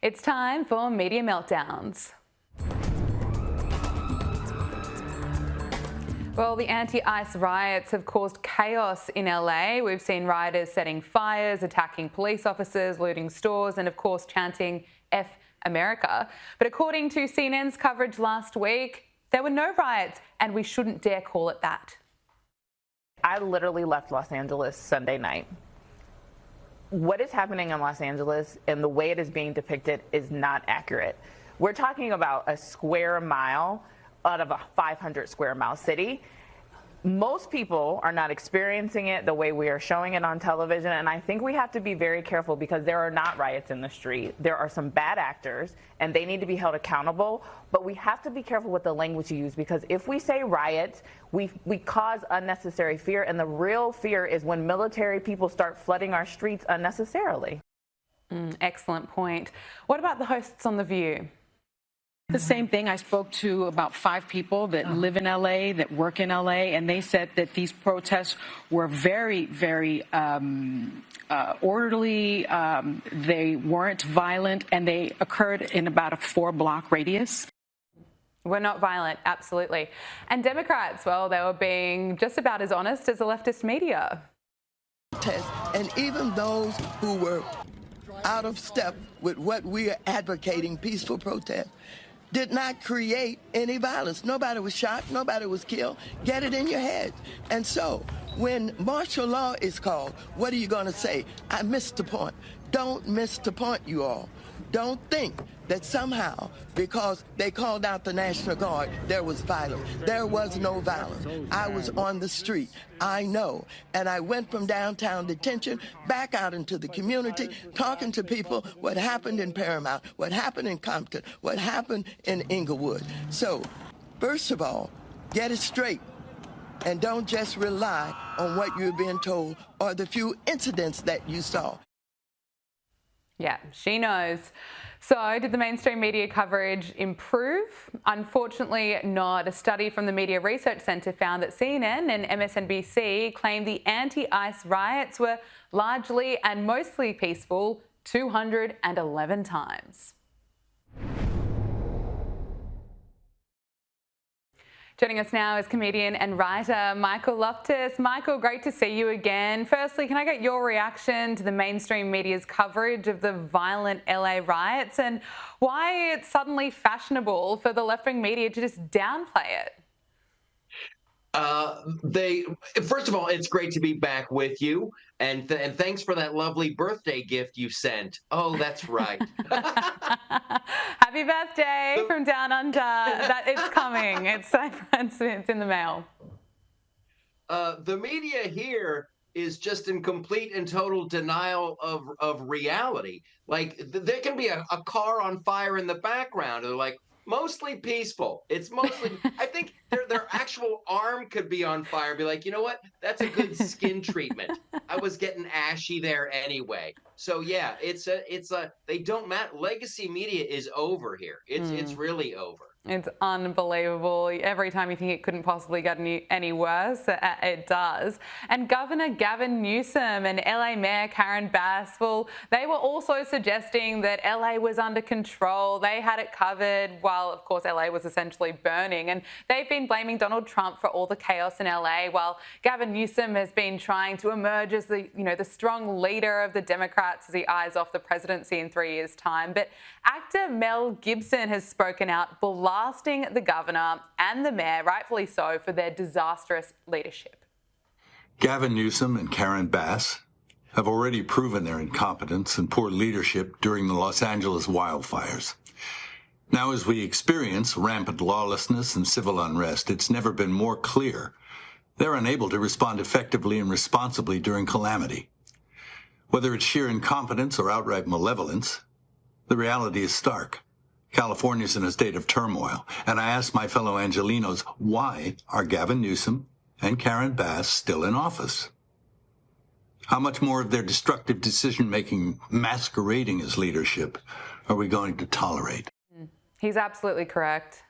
It's time for Media Meltdowns. Well, the anti-ICE riots have caused chaos in LA. We've seen rioters setting fires, attacking police officers, looting stores, and of course chanting F America. But according to CNN's coverage last week, there were no riots, and we shouldn't dare call it that. I literally left Los Angeles Sunday night. What is happening in Los Angeles and the way it is being depicted is not accurate. We're talking about a square mile out of a 500 square mile city. Most people are not experiencing it the way we are showing it on television, and I think we have to be very careful because there are not riots in the street. There are some bad actors, and they need to be held accountable, but we have to be careful with the language you use because if we say riots, we cause unnecessary fear, and the real fear is when military people start flooding our streets unnecessarily. Excellent point. What about the hosts on The View? The same thing. I spoke to about 5 people that live in LA, that work in LA, and they said that these protests were very, very orderly. They weren't violent, and they occurred in about a 4-block radius. We're not violent, absolutely. And Democrats, well, they were being just about as honest as the leftist media. And even those who were out of step with what we are advocating, peaceful protest, did not create any violence. Nobody was shot, nobody was killed. Get it in your head. And so, when martial law is called, what are you going to say? I missed the point. Don't miss the point, you all. Don't think that somehow, because they called out the National Guard, there was violence. There was no violence. I was on the street. I know. And I went from downtown detention back out into the community, talking to people what happened in Paramount, what happened in Compton, what happened in Inglewood. So, first of all, get it straight. And don't just rely on what you're being told or the few incidents that you saw. Yeah, she knows. So, did the mainstream media coverage improve? Unfortunately not. A study from the Media Research Centre found that CNN and MSNBC claimed the anti-ICE riots were largely and mostly peaceful 211 times. Joining us now is comedian and writer Michael Loftus. Michael, great to see you again. Firstly, can I get your reaction to the mainstream media's coverage of the violent LA riots and why it's suddenly fashionable for the left-wing media to just downplay it? First of all, it's great to be back with you, and thanks for that lovely birthday gift you sent. Oh, that's right. Happy birthday from Down Under. That it's coming. It's in the mail. The media here is just in complete and total denial of reality. Like there can be a car on fire in the background, and they're like, mostly peaceful. It's mostly, I think their actual arm could be on fire and be like, you know what? That's a good skin treatment. I was getting ashy there anyway. So yeah, they don't matter. Legacy media is over here. It's really over. It's unbelievable. Every time you think it couldn't possibly get any worse, it does. And Governor Gavin Newsom and LA Mayor Karen Bass, well, they were also suggesting that LA was under control. They had it covered while, of course, LA was essentially burning. And they've been blaming Donald Trump for all the chaos in LA, while Gavin Newsom has been trying to emerge as the strong leader of the Democrats as he eyes off the presidency in 3 years' time. But actor Mel Gibson has spoken out, blasting the governor and the mayor, rightfully so, for their disastrous leadership. Gavin Newsom and Karen Bass have already proven their incompetence and poor leadership during the Los Angeles wildfires. Now, as we experience rampant lawlessness and civil unrest, it's never been more clear they're unable to respond effectively and responsibly during calamity. Whether it's sheer incompetence or outright malevolence, the reality is stark. California's in a state of turmoil, and I ask my fellow Angelenos, why are Gavin Newsom and Karen Bass still in office? How much more of their destructive decision-making masquerading as leadership are we going to tolerate? He's absolutely correct.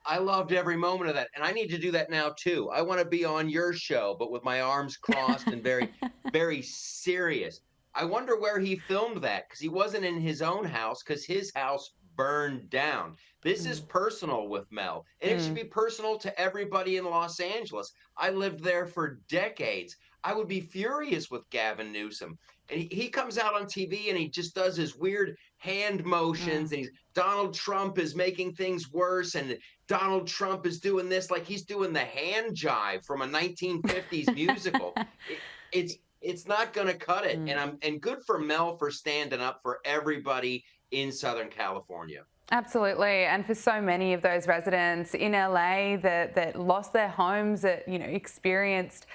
I loved every moment of that, and I need to do that now too. I want to be on your show, but with my arms crossed and very, very serious. I wonder where he filmed that, because he wasn't in his own house, because his house burned down. This is personal with Mel, and it should be personal to everybody in Los Angeles. I lived there for decades. I would be furious with Gavin Newsom. And he comes out on TV and he just does his weird hand motions, and Donald Trump is making things worse, and Donald Trump is doing this like he's doing the hand jive from a 1950s musical. It's not going to cut it. And good for Mel for standing up for everybody in Southern California. Absolutely, and for so many of those residents in LA that lost their homes, that experienced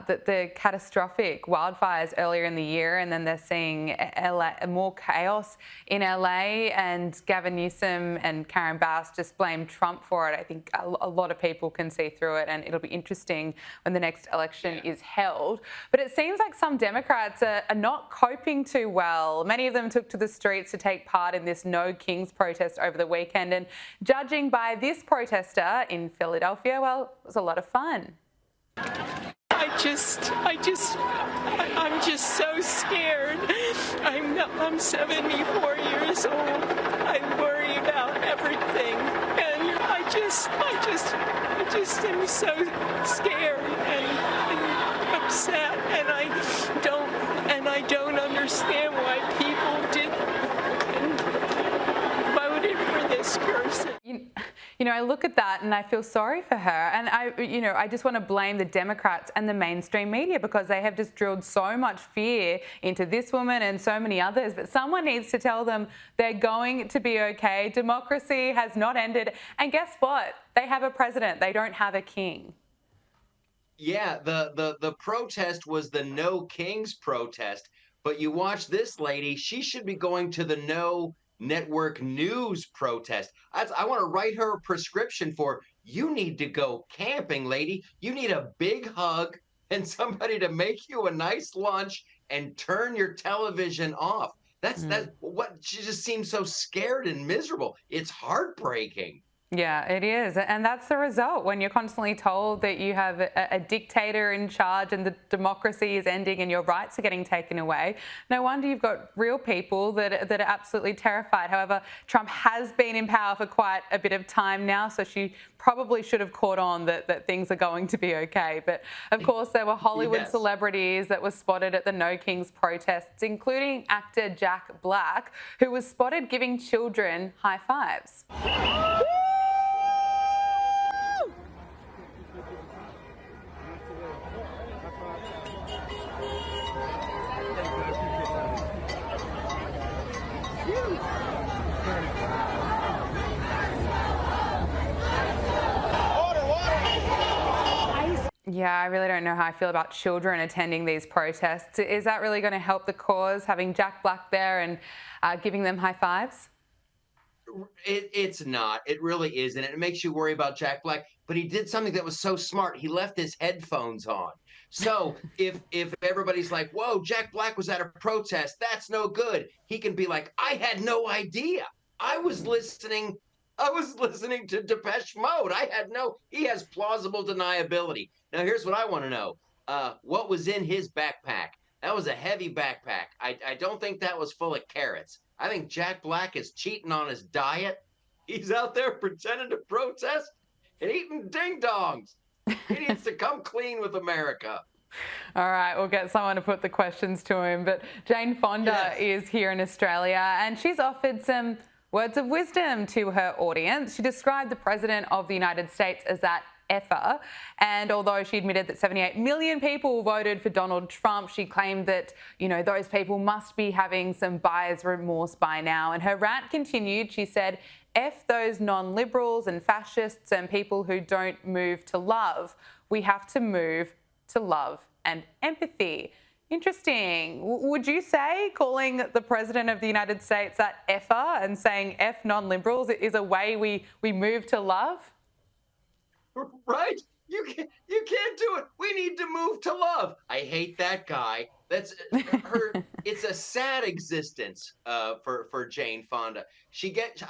the catastrophic wildfires earlier in the year, and then they're seeing more chaos in LA. And Gavin Newsom and Karen Bass just blame Trump for it. I think a lot of people can see through it, and it'll be interesting when the next election is held. But it seems like some Democrats are not coping too well. Many of them took to the streets to take part in this No Kings protest over the weekend, and judging by this protester in Philadelphia, well, it was a lot of fun. I'm just so scared. I'm 74 years old. I worry about everything, and I just am so scared and upset, and I don't understand why people did voted for this person. I look at that and I feel sorry for her, and I just want to blame the Democrats and the mainstream media, because they have just drilled so much fear into this woman and so many others. But someone needs to tell them they're going to be okay. Democracy has not ended, and guess what? They have a president. They don't have a king. Yeah, the protest was the No Kings protest, but you watch this lady, she should be going to the No Network News protest. I want to write her a prescription for, you need to go camping, lady. You need a big hug and somebody to make you a nice lunch and turn your television off. That's what, she just seems so scared and miserable. It's heartbreaking. Yeah, it is. And that's the result when you're constantly told that you have a dictator in charge and the democracy is ending and your rights are getting taken away. No wonder you've got real people that are absolutely terrified. However, Trump has been in power for quite a bit of time now, so she probably should have caught on that things are going to be okay. But of course, there were Hollywood celebrities that were spotted at the No Kings protests, including actor Jack Black, who was spotted giving children high fives. Yeah, I really don't know how I feel about children attending these protests. Is that really going to help the cause, having Jack Black there and giving them high fives? It's not. It really isn't. It makes you worry about Jack Black, but he did something that was so smart. He left his headphones on. So if everybody's like, whoa, Jack Black was at a protest, that's no good, he can be like, I had no idea. I was listening to Depeche Mode. He has plausible deniability. Now, here's what I want to know. What was in his backpack? That was a heavy backpack. I don't think that was full of carrots. I think Jack Black is cheating on his diet. He's out there pretending to protest and eating ding-dongs. He needs to come clean with America. All right, we'll get someone to put the questions to him. But Jane Fonda is here in Australia, and she's offered some words of wisdom to her audience. She described the President of the United States as that effer, and although she admitted that 78 million people voted for Donald Trump, she claimed that, those people must be having some buyer's remorse by now. And her rant continued. She said, F those non-liberals and fascists and people who don't move to love. We have to move to love and empathy. Interesting. Would you say calling the President of the United States that effer and saying F non-liberals is a way we move to love? Right? You can't do it. We need to move to love. I hate that guy. That's her. It's a sad existence for Jane Fonda.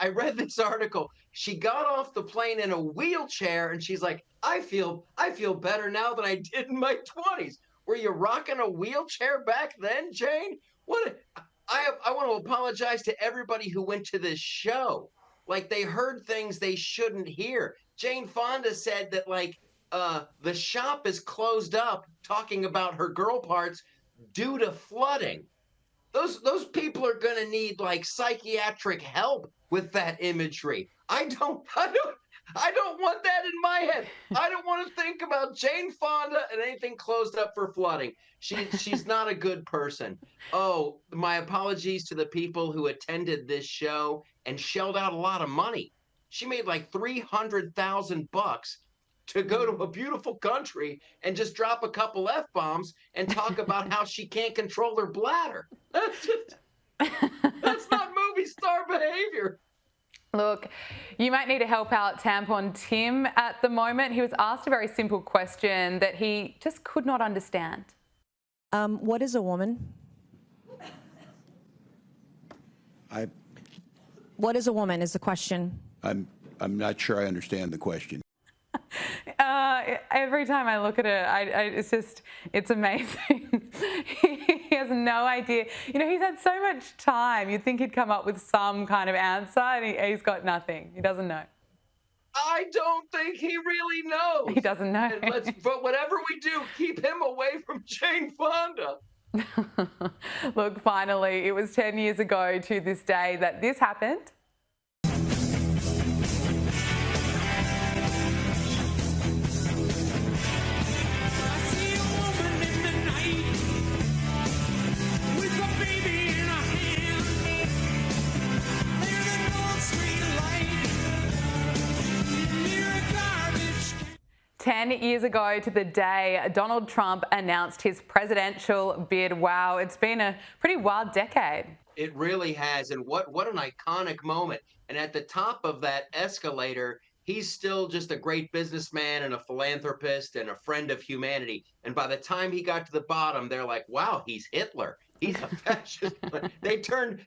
I read this article. She got off the plane in a wheelchair, and she's like, I feel better now than I did in my 20s. Were you rocking a wheelchair back then, Jane? I want to apologize to everybody who went to this show. Like, they heard things they shouldn't hear. Jane Fonda said that, like, the shop is closed up, talking about her girl parts due to flooding. Those people are going to need, like, psychiatric help with that imagery. I don't want that in my head. I don't want to think about Jane Fonda and anything closed up for flooding. She's not a good person. Oh, my apologies to the people who attended this show and shelled out a lot of money. She made like $300,000 to go to a beautiful country and just drop a couple F-bombs and talk about how she can't control her bladder. That's not movie star behavior. Look, you might need to help out Tampon Tim at the moment. He was asked a very simple question that he just could not understand. What is a woman? What is a woman is the question. I'm not sure I understand the question. Every time I look at it, it's amazing. He has no idea. You know, he's had so much time. You'd think he'd come up with some kind of answer, and he's got nothing. He doesn't know. I don't think he really knows. He doesn't know. But whatever we do, keep him away from Jane Fonda. Look, finally, it was 10 years ago to this day that this happened. Ten years ago to the day Donald Trump announced his presidential bid. Wow, it's been a pretty wild decade. It really has. And what an iconic moment. And at the top of that escalator, he's still just a great businessman and a philanthropist and a friend of humanity. And by the time he got to the bottom, they're like, wow, he's Hitler. He's a fascist. They turned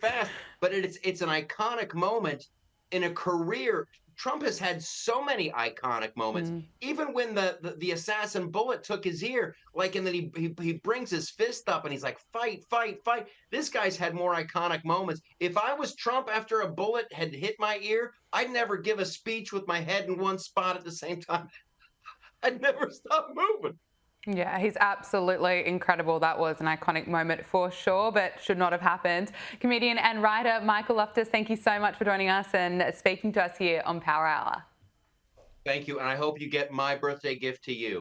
fast. But it's an iconic moment in a career. Trump has had so many iconic moments. Even when the assassin bullet took his ear, like, and then he brings his fist up and he's like, fight, fight, fight. This guy's had more iconic moments. If I was Trump after a bullet had hit my ear, I'd never give a speech with my head in one spot at the same time. I'd never stop moving. Yeah, he's absolutely incredible. That was an iconic moment for sure, but should not have happened. Comedian and writer Michael Loftus, thank you so much for joining us and speaking to us here on Power Hour. Thank you, and I hope you get my birthday gift to you.